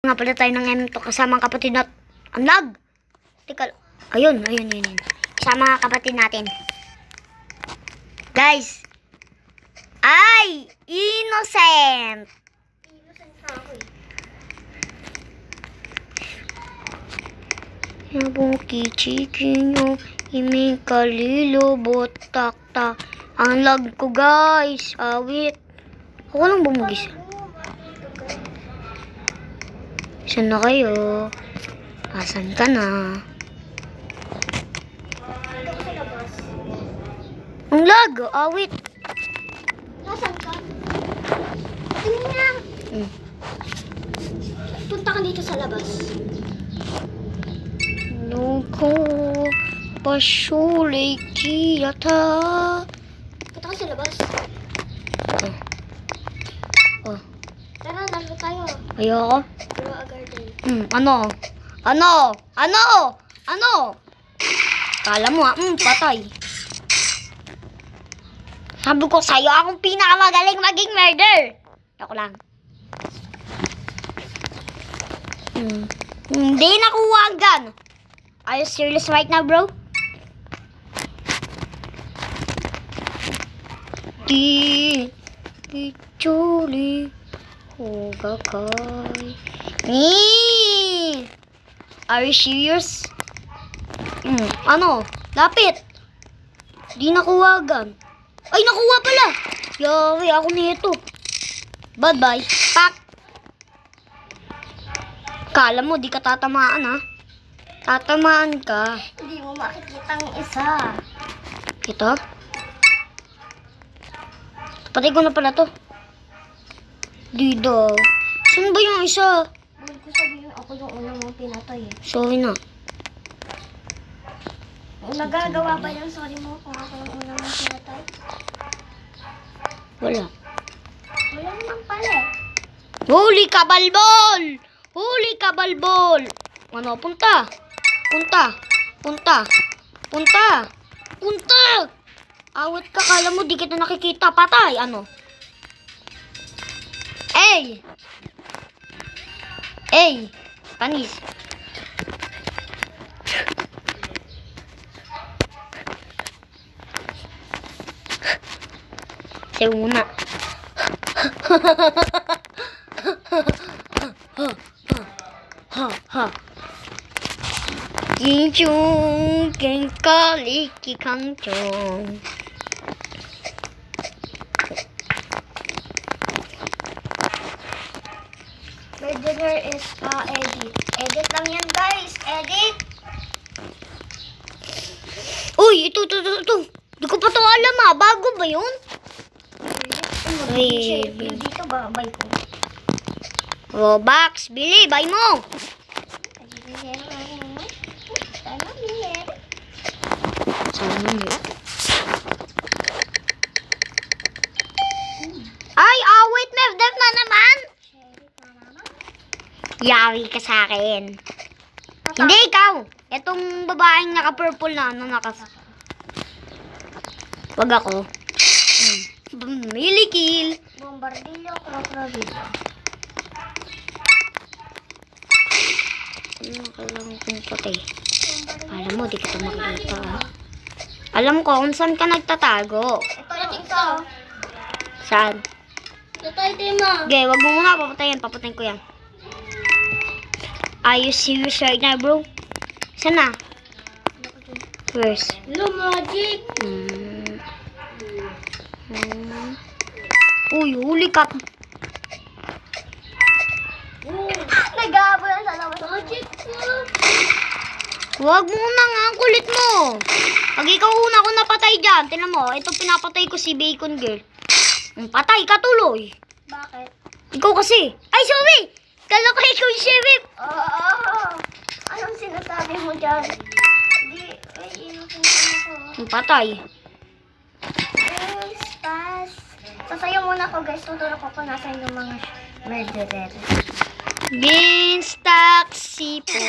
nga pala tayo ng M2 kasama ang kapatid na unlag. Teka, ayun. Kasama ang kapatid natin. Guys. Ay! Innocent! Innocent na ako eh. Yabuki chikinyo, iming kalilobot, tak-tak. Ang lag ko, guys. Awit. Ako lang bumugis. Saan na kayo? Asan ka na? Dito ko sa labas. Ang lag! Awit! Nasaan ka? Tingnan nga. Punta ka dito sa labas. Nuko, pasyulay kiyata. Punta ka sa labas. Oh. Tara, lalo tayo. Ayoko. Grow a garden. Ano? Kala mo patay. Sabi ko sa'yo, akong pinakamagaling maging murder. Ako lang. Hindi nakuha ang gun. Are you serious right now, bro? Chuli. Hugakay. Are you serious? Ano? Lapit. Di nakuha agad. Ay, nakuha pala. Yari, ako nito. Bye-bye. Pak. Kala mo, di ka tatamaan, ha? Tatamaan ka. Hindi mo makikita ang isa. Ito? Patay ko na pala to. Di daw. Saan ba yung isa? Huwag ko sabihin ako yung unang mong pinatay eh. Sorry na. Nagagawa ba yung sorry mo kung ako yung unang mong pinatay? Wala. Wala naman pala eh. Huli ka, balbol! Huli ka, balbol! Ano, punta! Punta! Awat ka, kala mo, di kita nakikita. Patay, ano? Ey! Panis. Sayo muna. Kinchong, kenkali, kikangchong. Murderer is edit. Edit lang yan guys. Edit. Uy, ito. Di ko pa to alam bago ba yun? Dito babay ko. Robux, bili, buy mo. Sana mo. Ay, awit, Mevdev na naman. Yari ka sa akin. Hindi, ikaw. Itong babaeng naka-purple na, Wag ako. Milikil. Bombardillo, crocodile. Kailangan kong puti. Alam mo, di kita makikita. Alam ko kung saan ka nagtatago. Ito yung ito. Saan? Ito tayo mo. Okay, wag mo muna papatayin ko yan. Are you serious right now, bro? Saan na? First. Hello, magic. Uy, huli ka. Nag-aabol sa labas. Magic po. Wag mo na nga, ang kulit mo. Pag ikaw una ako napatay dyan, tinan mo, ito pinapatay ko si Bacon Girl. Patay ka tuloy. Bakit? Ikaw kasi. Ay, sorry! Kala ko ikaw yung sheriff. Anong sinasabi mo dyan? Hindi, may innocent ako. Patay. Yes, pass. Sasayaw muna ako guys, tuturo ko kung nasan yung mga murderer. Beans taxi po.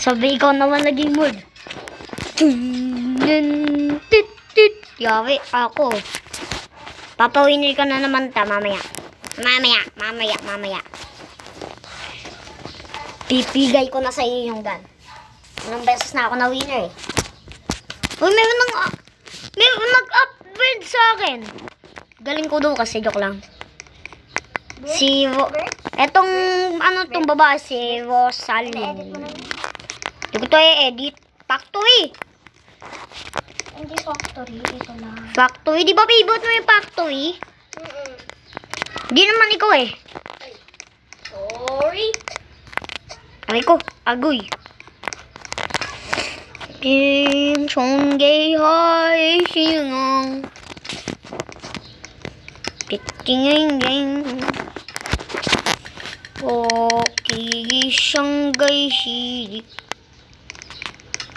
Sabi ikaw naman naging mood. Yari ako. Papawinil ka na naman ta mamaya. Mamaya. Pipigay ko na sa iyo yung gun. Ilang beses na ako na winner eh. Uy, meron nag-upgrade sa akin. Galing ko daw kasi, joke lang. Etong, tong babae, si Rosalie. Na-edit mo na yun. Hindi ko to i-edit. Factory. Hindi factory, ito lang. Factory, di ba favorite mo yung factory? Di naman ikaw eh. Sorry. Aray ko, agoy. In Songgay Hai Singang Pitinging Oki Songgay Sirik.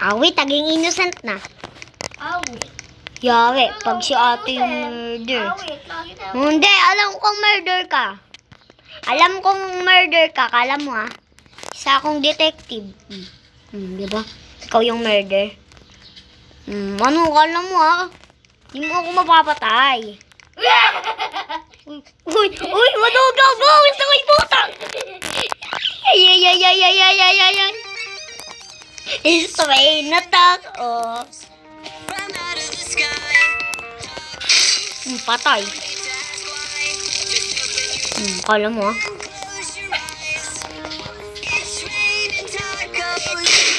Awit, taging innocent na. Awit. Yari, pag si ate yung murder. Awit, lagi na. Hindi, alam kong murder ka. Kala mo ah. Isa akong detective. Diba? Ikaw yung murder. Ano, kala mo ah. Hindi mo ako mapapatay. Uy, madugaw mo! Gusto ko iputang! Ay. It's rain attack. Oh. Patay. Kala mo ah.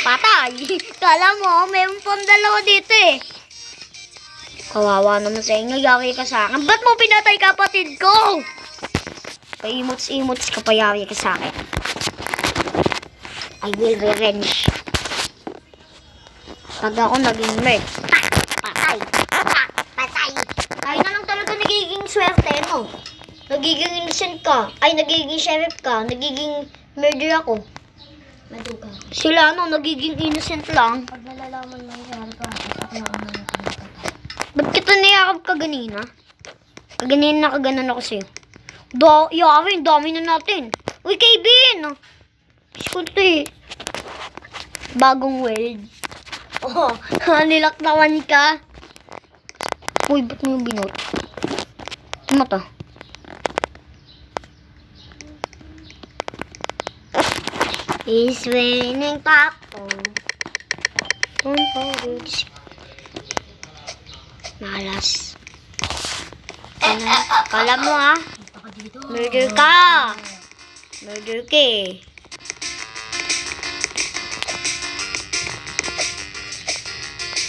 Patay. Kala mo, mayroon pang dalawa dito eh. Kawawa naman sa inyo, yari ka sa akin. Ba't mo pinatay kapatid ko? Paimots-imots ka pa, yari ka sa akin. I will revenge. Pag ako naging merc. Patay. Ay na lang talaga nagiging swerte, no? Nagiging innocent ka. Ay, nagiging sheriff ka. Nagiging murder ako. Maduga. Sila, nagiging innocent lang. Pag nalalaman mo yung sheriff ka, ako na una na tumatay. Ba't kita niyakap ka ganina? Kaganina nakaganan ako sa'yo. Yari, dami na natin. Uy, Kevin! Iskunti. Bagong world. Oh, nilaktawan ka. Uy, ba't mo yung binot? Ano to? It's raining popcorn. Don't worry. Malas. Kala mo ah. Murder ka. Murder ka eh.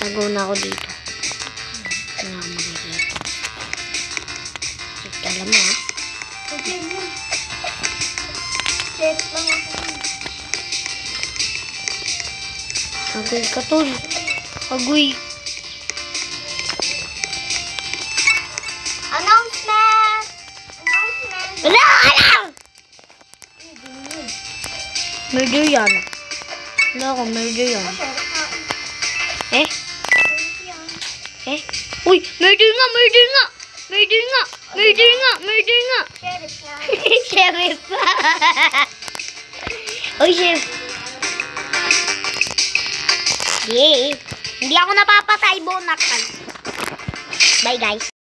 Tago na ako dito. Wala mo dito. Kala mo ah. Okay, yun. Safe lang ako. Agoy ka tol. Agoy. Announcement! Wala! Murder yan. Wala ako, murder yan. Eh? Uy! Murder nga! Sheriff nga. Sheriff. Uy, chef. Yay! Hindi ako napapatay, bonakal. Bye, guys.